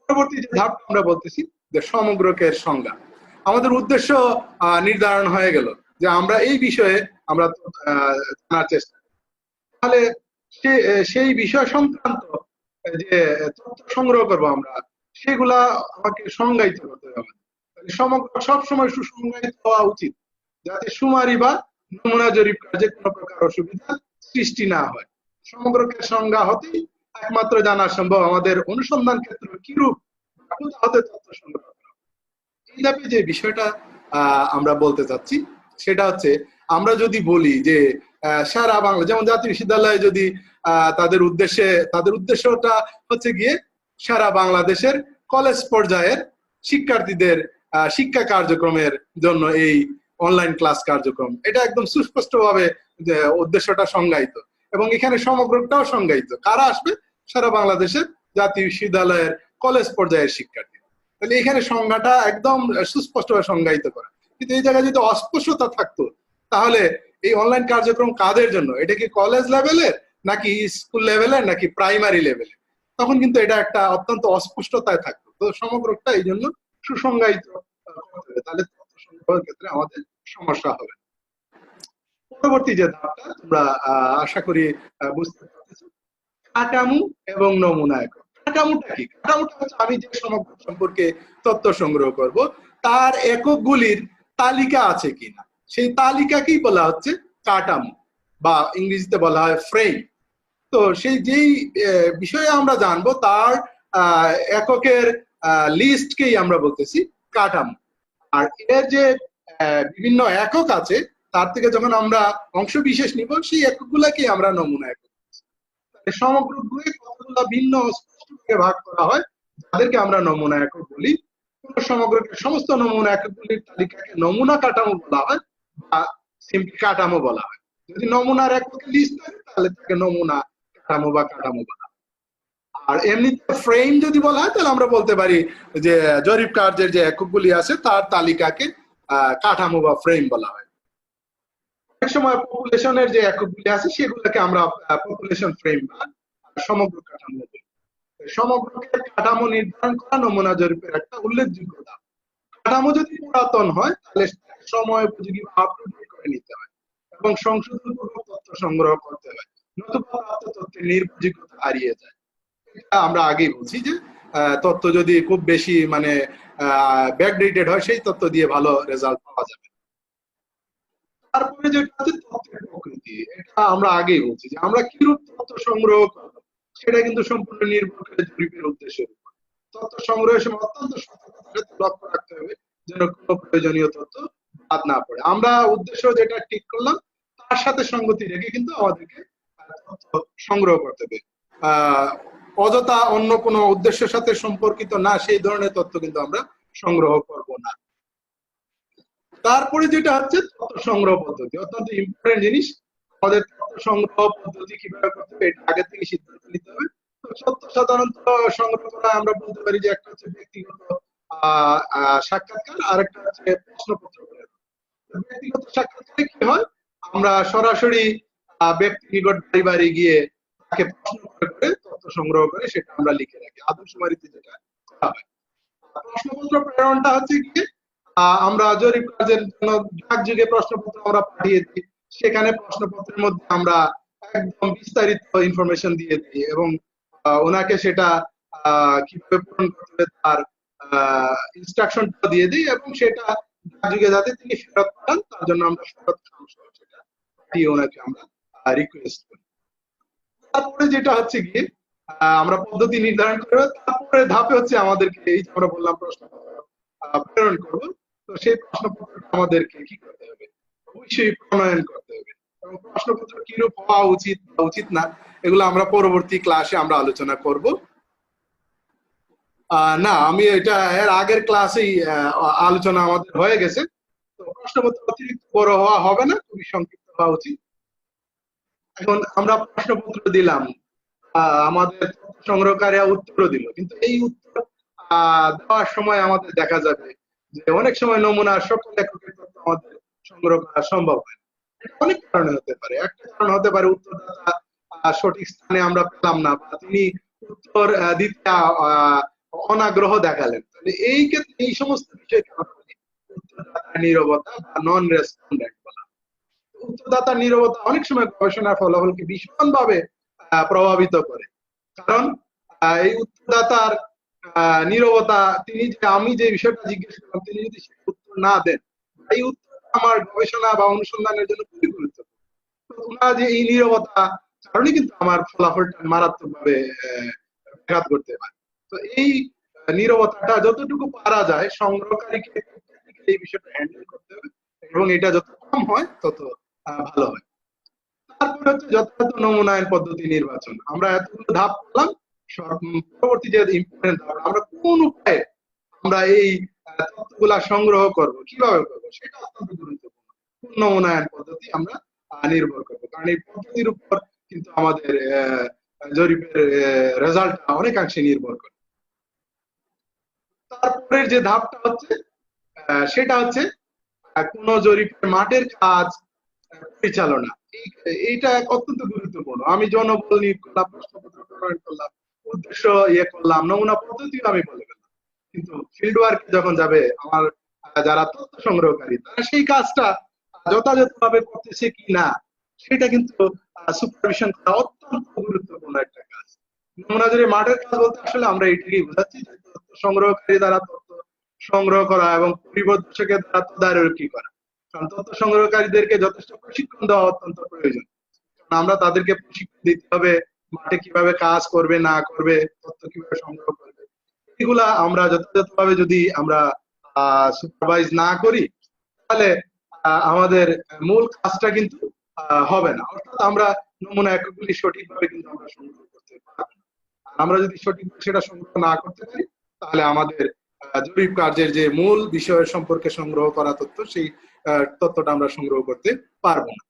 পরবর্তী যে ধাপ আমরা বলতেছি যে সমগ্রকের সংজ্ঞা। আমাদের উদ্দেশ্য নির্ধারণ হয়ে গেল যে আমরা এই বিষয়ে আমরা জানার চেষ্টা, তাহলে সেই বিষয় সংক্রান্ত যে তথ্য সংগ্রহ করবো আমরা সেগুলা আমাকে সংজ্ঞায়িত করতে হবে। সমগ্র সবসময় সুসংজ্ঞায়িত হওয়া উচিত, যাতে শুমারি বা নমুনা জরিপ কার্যে কোনো প্রকার অসুবিধা সৃষ্টি না হয়। সমগ্রকের সংজ্ঞা হতেই একমাত্র জানা সম্ভব আমাদের অনুসন্ধান ক্ষেত্র কিরূপ, কোথা হতে তথ্য সংগ্রহ করা। এই ধাপে যে বিষয়টা আমরা বলতে চাচ্ছি সেটা হচ্ছে, আমরা যদি বলি যে সারা বাংলা, যেমন জাতীয় বিশ্ববিদ্যালয়ে যদি তাদের উদ্দেশ্যটা হচ্ছে গিয়ে সারা বাংলাদেশের কলেজ পর্যায়ের শিক্ষার্থীদের শিক্ষা কার্যক্রমের জন্য এই অনলাইন ক্লাস কার্যক্রম, এটা একদম সুস্পষ্টভাবে উদ্দেশ্যটা সংজ্ঞায়িত, এবং এখানে সমগ্রটাও সংজ্ঞায়িত। কারা আসবে? সারা বাংলাদেশের জাতীয় বিশ্ববিদ্যালয়ের কলেজ পর্যায়ের শিক্ষার্থী। তাহলে এখানে সংজ্ঞাটা একদম সুস্পষ্টভাবে সংজ্ঞায়িত করা। কিন্তু এই জায়গায় যদি অস্পষ্টতা থাকতো, তাহলে এই অনলাইন কার্যক্রম কাদের জন্য, এটা কি কলেজ লেভেলের নাকি স্কুল লেভেলের নাকি প্রাইমারি লেভেলের, তখন কিন্তু এটা একটা অত্যন্ত অস্পষ্টতায় থাকতো। তো সমগ্রটা এই জন্য সুসংজ্ঞায়িত করতে হবে, তাহলে তথ্য সংগ্রহের ক্ষেত্রে আমাদের সমস্যা হবে। পরবর্তী যে ধাপটা তোমরা আশা করি বুঝতে পারতেছো, কাঠামো এবং নমুনা একক। কাঠামোটা কি? কাঠামোটা হচ্ছে আমি যে সমগ্র সম্পর্কে তথ্য সংগ্রহ করব তার এককগুলির তালিকা আছে কিনা, সেই তালিকাকেই বলা হচ্ছে কাঠামো, বা ইংরেজিতে বলা হয় ফ্রেম। তো সেই যেই বিষয়ে আমরা জানবো তার এককের লিস্টকেই আমরা বলতেছি কাঠামো। আর এর যে বিভিন্ন একক আছে তার থেকে যখন আমরা অংশ বিশেষ নিব, সেই এককগুলাকেই আমরা নমুনা একক। সমগ্রগুলো কতগুলো ভিন্ন স্পষ্টভাবে ভাগ করা হয়, যাদেরকে আমরা নমুনা একক বলি। সমগ্রকে সমস্ত নমুনা এককগুলির তালিকাকে নমুনা কাঠামো বলা হয়, বা সিম্পলি কাঠামো বলা হয়। যদি নমুনার একক লিস্ট থাকে তাহলে তাকে নমুনা কাঠামো বা কাঠামো বলা হয়। আর এমনিতে ফ্রেম যদি বলা হয় তাহলে আমরা বলতে পারি যে জরিপ কার্যের যে এককগুলি আছে তার তালিকাকে কাঠামো বা ফ্রেম বলা হয়। অনেক সময় পপুলেশনের যে এককগুলি আছে সেগুলোকে আমরা পপুলেশন ফ্রেম বা সমগ্র কাঠামো বলি। সমগ্রকের কাঠামো নির্ধারণ করা নমুনা জরিপের একটা উল্লেখযোগ্য ধাপ। কাঠামো যদি পুরাতন হয় তাহলে সময় উপযোগী বা আপডেট করে নিতে হয় এবং সংশোধনপূর্বক তথ্য সংগ্রহ করতে হয়, নতুবা প্রাপ্ত তথ্যের নির্ভরযোগ্যতা হারিয়ে যায়। এটা আমরা আগেই বলছি যে তথ্য যদি খুব বেশি মানে ব্যাকডেটেড হয়, সেই তথ্য দিয়ে ভালো রেজাল্ট পাওয়া যাবে। তারপরে যেটা হচ্ছে তথ্যের প্রকৃতি, এটা আমরা আগেই বলছি যে আমরা কিরূপ তথ্য সংগ্রহ করবো সেটা কিন্তু সম্পূর্ণ নির্ভর করে জরিপের উদ্দেশ্যের উপর। তথ্য সংগ্রহের সময় অত্যন্ত সতর্কতার সাথে লক্ষ্য রাখতে হবে যেন কোনো প্রয়োজনীয় তথ্য বাদ না পড়ে। আমরা উদ্দেশ্য যেটা ঠিক করলাম তার সাথে সঙ্গতি রেখে কিন্তু আমাদেরকে তথ্য সংগ্রহ করতে হবে। অযথা অন্য কোনো উদ্দেশ্যের সাথে সম্পর্কিত না সেই ধরনের তথ্য কিন্তু আমরা সংগ্রহ করব না। তারপরে যেটা হচ্ছে তথ্য সংগ্রহ পদ্ধতি, অত্যন্ত ইম্পর্টেন্ট জিনিস। আমাদের তথ্য সংগ্রহ পদ্ধতি কিভাবে করতে হবে এটা আগে থেকে সিদ্ধান্ত নিতে হবে। তথ্য সাধারণত সংগ্রহ করা আমরা বলতে পারি যে একটা হচ্ছে ব্যক্তিগত সাক্ষাৎকার, আর একটা হচ্ছে প্রশ্নপত্র। ব্যক্তিগত সাক্ষাৎকারে কি হয়, আমরা সরাসরি ব্যক্তি নিকট বাড়ি বাড়ি গিয়ে তাকে প্রশ্ন করে করে তথ্য সংগ্রহ করে সেটা আমরা লিখে রাখি, আদমশুমারিতে যেটা করা হয়। প্রশ্নপত্র প্রেরণটা হচ্ছে গিয়ে আমরা জরিপ কাজের জন্য ডাকযোগে প্রশ্নপত্র আমরা পাঠিয়ে দিই, সেখানে প্রশ্নপত্রের মধ্যে আমরা একদম বিস্তারিত ইনফরমেশন দিয়ে দিই এবং ওনাকে সেটা কিভাবে পূরণ করতে হবে তার ইনস্ট্রাকশনটা দিয়ে দিই, এবং সেটা ডাকযোগে যাতে তিনি ফেরত পান তার জন্য আমরা ফেরত সেটা পাঠিয়ে ওনাকে আমরা রিকোয়েস্ট করি। তারপরে যেটা হচ্ছে গিয়ে আমরা পদ্ধতি নির্ধারণ করবো। তারপরে ধাপে হচ্ছে আমাদেরকে এই যে আমরা বললাম প্রশ্নপত্র প্রেরণ করবো, তো সেই প্রশ্নপত্রটা আমাদেরকে কি করতে হবে, অবশ্যই প্রণয়ন করতে হবে। এবং প্রশ্নপত্র কিরূপ হওয়া উচিত বা উচিত না এগুলো আমরা পরবর্তী ক্লাসে আমরা আলোচনা করব। না, আমি এটা এর আগের ক্লাসেই আলোচনা আমাদের হয়ে গেছে। তো প্রশ্নপত্র অতিরিক্ত বড় হওয়া হবে না, খুবই সংক্ষিপ্ত হওয়া উচিত। এখন আমরা প্রশ্নপত্র দিলাম, আমাদের সংগ্রহকারী উত্তরও দিল, কিন্তু এই উত্তর দেওয়ার সময় আমাদের দেখা যাবে যে অনেক সময় নমুনার সকল এককের তথ্য আমাদের সংগ্রহ করা সম্ভব হয়। অনেক কারণে হতে পারে। একটা কারণ হতে পারে উত্তরদাতা সঠিক স্থানে আমরা পেলাম না, বা তিনি উত্তর দিতে অনাগ্রহ দেখালেন। তাহলে এই ক্ষেত্রে এই সমস্ত বিষয়কে আমরা উত্তরদাতার নীরবতা বা নন রেসপন্ডেন্ট বলা। উত্তরদাতার নীরবতা অনেক সময় গবেষণার ফলাফলকে ভীষণভাবে প্রভাবিত করে, কারণ এই উত্তরদাতার নীরবতা, তিনি যে আমি যে বিষয়টা জিজ্ঞেস করলাম তিনি যদি উত্তর না দেন, এই উত্তর আমার গবেষণা বা অনুসন্ধানের জন্য খুবই গুরুত্বপূর্ণ। তারা যে এই নীরবতা কারণে কিন্তু আমার ফলাফলটা মারাত্মকভাবে ব্যাঘাত করতে পারে। তো এই নীরবতাটা যতটুকু পারা যায় সংগ্রহকারীকে এই বিষয়টা হ্যান্ডেল করতে হবে, এবং এটা যত কম হয় তত ভালো হয়। তারপরে হচ্ছে যথাযথ নমুনায়ন পদ্ধতি নির্বাচন। আমরা এতগুলো ধাপ করলাম, পরবর্তী যে ইম্পর্টেন্ট ধাপ, আমরা কোন উপায়ে আমরা এই তথ্যগুলা সংগ্রহ করব, কিভাবে করবো, সেটা অত্যন্ত গুরুত্বপূর্ণ। কোন নমুনায়ন পদ্ধতি আমরা নির্ভর করবো, কারণ এই পদ্ধতির উপর কিন্তু আমাদের জরিপের রেজাল্টটা অনেকাংশে নির্ভর করে। তারপরের যে ধাপটা হচ্ছে সেটা হচ্ছে কোন জরিপের মাঠের কাজ পরিচালনা। এইটা অত্যন্ত গুরুত্বপূর্ণ। আমি জনবল নিয়োগ করলাম, প্রশ্নপত্র প্রণয়ন করলাম, উদ্দেশ্য করলাম, নমুনা পদ্ধতিও আমি বলে গেলাম, কিন্তু ফিল্ড ওয়ার্ক যখন যাবে আমার যারা তথ্য সংগ্রহকারী, তারা সেই কাজটা যথাযথভাবে করতেছে কি না সেটা কিন্তু সুপারভিশন করা অত্যন্ত গুরুত্বপূর্ণ একটা কাজ। নমুনা জরিপ মাঠের কাজ বলতে আসলে আমরা এটাকেই বোঝাচ্ছি যে তথ্য সংগ্রহকারী দ্বারা তথ্য সংগ্রহ করা এবং পরিবেশকের দ্বারা তদারকি করা। কারণ তথ্য সংগ্রহকারীদেরকে যথেষ্ট প্রশিক্ষণ দেওয়া অত্যন্ত প্রয়োজন। কারণ আমরা তাদেরকে প্রশিক্ষণ দিতে হবে মাঠে কিভাবে কাজ করবে না করবে, তথ্য কিভাবে সংগ্রহ করবে। এগুলা আমরা যথাযথভাবে যদি আমরা সুপারভাইজ না করি, তাহলে আমাদের মূল কাজটা কিন্তু হবে না। অর্থাৎ আমরা নমুনা এককগুলি সঠিকভাবে কিন্তু আমরা সংগ্রহ করতে পারবো না। আমরা যদি সঠিকভাবে সেটা সংগ্রহ না করতে পারি, তাহলে আমাদের জরিপ কার্যের যে মূল বিষয়ের সম্পর্কে সংগ্রহ করা তথ্য, সেই তথ্যটা আমরা সংগ্রহ করতে পারবো না।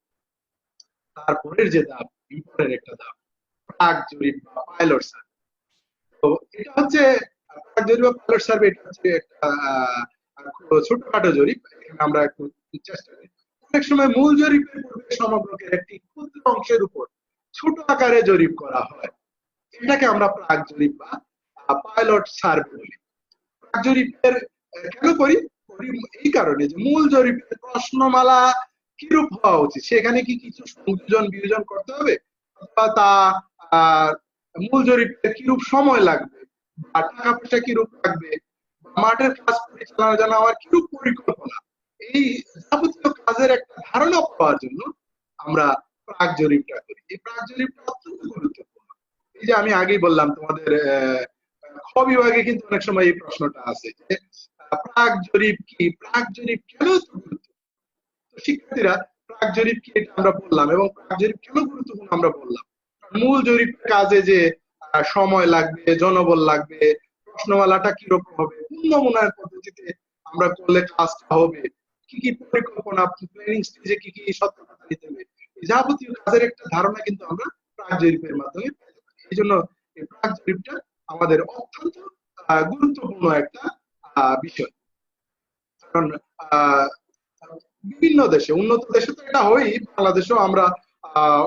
তারপরের যে ধাপ, ইম্পর্টেন্ট একটা ধাপ, প্রাক জরিপ বা পাইলট সার্ভে। তো এটা হচ্ছে প্রাক জরিপ বা পাইলট সার্ভে, এটা হচ্ছে একটা ছোটখাটো জরিপ। এখানে আমরা একটু চেষ্টা করি। অনেক সময় মূল জরিপের পূর্বে সমগ্রকে একটি ক্ষুদ্র অংশের উপর ছোট আকারে জরিপ করা হয়, এটাকে আমরা প্রাক জরিপ বা পাইলট সার্ভে বলি। প্রাক জরিপের কেন করি? এই কারণে যে মূল জরিপের প্রশ্নমালা কিরূপ হওয়া উচিত, সেখানে কি কিছু সংযোজন বিয়োজন করতে হবে, অথবা তা মূল জরিপের কিরূপ সময় লাগবে, বা টাকা পয়সা কিরূপ লাগবে, মাঠের কাজ পরিচালনার জন্য আমার কিরূপ পরিকল্পনা, এই যাবতীয় কাজের একটা ধারণা পাওয়ার জন্য আমরা প্রাক জরিপটা করি। এই প্রাক জরিপটা অত্যন্ত গুরুত্বপূর্ণ। এই যে আমি আগেই বললাম তোমাদের খ বিভাগে কিন্তু অনেক সময় এই প্রশ্নটা আছে যে প্রাক জরিপ কি, প্রাক জরিপ কেন গুরুত্বপূর্ণ। তো শিক্ষার্থীরা, প্রাক জরিপ কি এটা আমরা বললাম, এবং প্রাক জরিপ কেন গুরুত্বপূর্ণ আমরা বললাম। মূল জরিপের কাজে যে সময় লাগবে, জনবল লাগবে, প্রশ্নমালাটা কিরকম হবে, কোন নমুনার পদ্ধতিতে আমরা করলে কাজটা হবে, কি কি পরিকল্পনা, প্ল্যানিং স্টেজে কি কি সতর্কতা নিতে হবে, যাবতীয় কাজের একটা ধারণা কিন্তু আমরা প্রাক জরিপের মাধ্যমে পেতে পারি। এই জন্য এই প্রাক জরিপটা আমাদের অত্যন্ত গুরুত্বপূর্ণ একটা বিষয়। কারণ বিভিন্ন দেশে, উন্নত দেশে তো এটা হয়, বাংলাদেশেও আমরা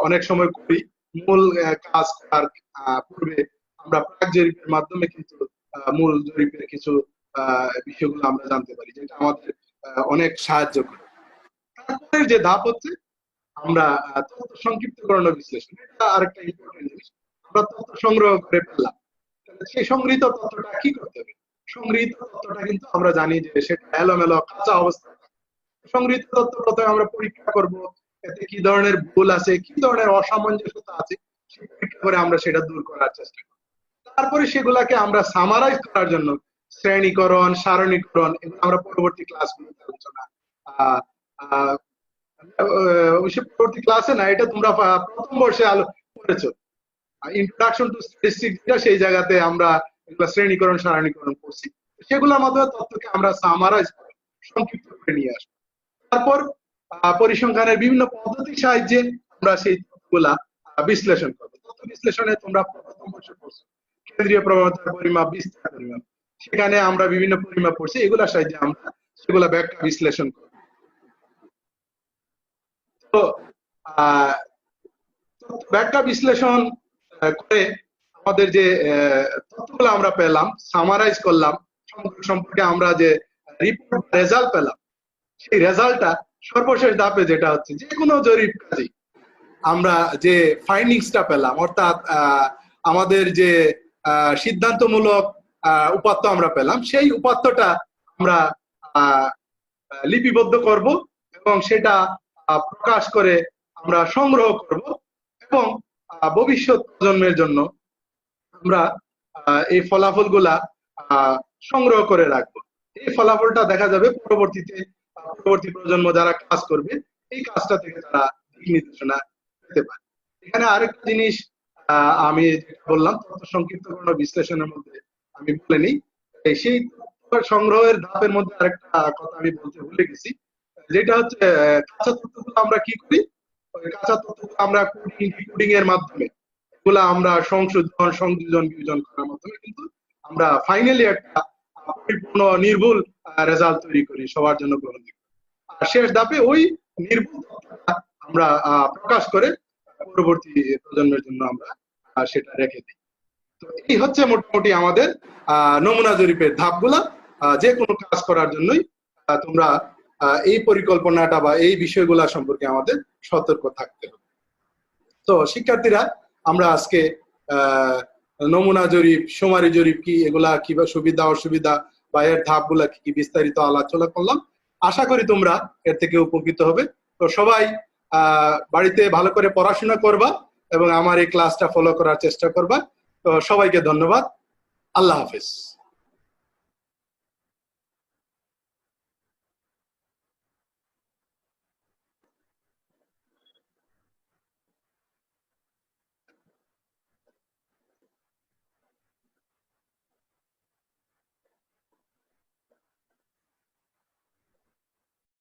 অনেক সময় করি। মূল কাজ করার পূর্বে আমরা প্রাক জরিপের মাধ্যমে কিন্তু মূল জরিপের কিছু বিষয়গুলো আমরা জানতে পারি, যেটা আমাদের অনেক সাহায্য করে। তারপরে যে ধাপ হচ্ছে আমরা তথ্য সংক্ষিপ্তকরণ ও বিশ্লেষণ। এটা আরেকটা ইম্পর্টেন্ট জিনিস। আমরা তথ্য সংগ্রহ করে ফেললাম, সেই সংগৃহীত তথ্যটা কি করতে হবে? সংগৃহীত তথ্যটা কিন্তু আমরা জানি যে সেটা এলোমেলো কাঁচা অবস্থা। সংগৃহীত তথ্য প্রথমে আমরা পরীক্ষা করব, এতে কি ধরনের ভুল আছে, কি ধরনের অসামঞ্জস্যতা আছে, সেই পরীক্ষা করে আমরা সেটা দূর করার চেষ্টা করব। তারপরে সেগুলাকে আমরা সামারাইজ করার জন্য শ্রেণীকরণ, সারণীকরণ, এগুলো আমরা পরবর্তী ক্লাসগুলোতে আলোচনা অবশ্যই পরবর্তী ক্লাসে না, এটা তোমরা প্রথম বর্ষে পড়েছো, ইন্ট্রোডাকশন টু স্ট্যাটিস্টিক্স, সেই জায়গাতে আমরা এগুলা শ্রেণীকরণ, সারণীকরণ করছি। সেগুলোর মাধ্যমে তথ্যকে আমরা সামারাইজ করে সংক্ষিপ্ত করে নিয়ে আসবো। তারপর পরিসংখ্যানের বিভিন্ন পদ্ধতির সাহায্যে আমরা সেই তথ্যগুলা বিশ্লেষণ করবো। তথ্য বিশ্লেষণে তোমরা প্রথম বর্ষে পড়ছো কেন্দ্রীয় প্রবণতার পরিমাপ, বিস্তার পরিমাপ, সেখানে আমরা বিভিন্ন পরিমাপ পড়ছি, এগুলোর সাহায্যে আমরা সেগুলা ব্যাখ্যা বিশ্লেষণ করবো। তো ব্যাখ্যা বিশ্লেষণ করে আমাদের যে তথ্যগুলো আমরা পেলাম, সামারাইজ করলাম, সম্পর্কে আমরা যে রিপোর্ট রেজাল্ট পেলাম, সেই রেজাল্টটা সর্বশেষ ধাপে যেটা হচ্ছে যে কোনো জরিপ কাজে আমরা যে ফাইন্ডিংসটা পেলাম, অর্থাৎ আমাদের যে সিদ্ধান্তমূলক উপাত্ত আমরা পেলাম, সেই উপাত্তটা আমরা লিপিবদ্ধ করব এবং সেটা প্রকাশ করে আমরা সংগ্রহ করব এবং ভবিষ্যৎ প্রজন্মের জন্য আমরা এই ফলাফলগুলা সংগ্রহ করে রাখবো। এই ফলাফলটা দেখা যাবে পরবর্তীতে পরবর্তী প্রজন্ম যারা কাজ করবে এই কাজটা থেকে তারা দিক নির্দেশনা পেতে পারে। এখানে আরেকটা জিনিস আমি যেটা বললাম তথ্য সংক্ষিপ্তকরণ ও বিশ্লেষণের মধ্যে আমি বলে নিই, সেই তথ্য সংগ্রহের ধাপের মধ্যে আরেকটা কথা আমি বলতে ভুলে গেছি, যেটা হচ্ছে কাঁচা তথ্যগুলো আমরা কি করি, ওই কাঁচা তথ্যগুলো আমরা কোডিং ডিকোডিং এর মাধ্যমে এগুলা আমরা সংশোধন সংযোজন বিয়োজন করার মাধ্যমে কিন্তু আমরা ফাইনালি একটা পরিপূর্ণ নির্ভুল রেজাল্ট তৈরি করি সবার জন্য গ্রহণযোগ্য। আর শেষ ধাপে ওই নির্ভুল তথ্যটা আমরা প্রকাশ করে পরবর্তী প্রজন্মের জন্য আমরা সেটা রেখে দিই। তো এই হচ্ছে মোটামুটি আমাদের নমুনা জরিপের ধাপগুলা। যে কোনো কাজ করার জন্যই তোমরা এই পরিকল্পনাটা বা এই বিষয়গুলা সম্পর্কে আমাদের সতর্ক থাকতে হবে। তো শিক্ষার্থীরা, আমরা আজকে নমুনা জরিপ, শুমারি জরিপ কি, এগুলা কিভাবে সুবিধা অসুবিধা বা এর ধাপগুলা কি কি বিস্তারিত আলোচনা করলাম। আশা করি তোমরা এর থেকে উপকৃত হবে। তো সবাই বাড়িতে ভালো করে পড়াশোনা করবা এবং আমার এই ক্লাসটা ফলো করার চেষ্টা করবা। তো সবাইকে ধন্যবাদ। আল্লাহ হাফেজ।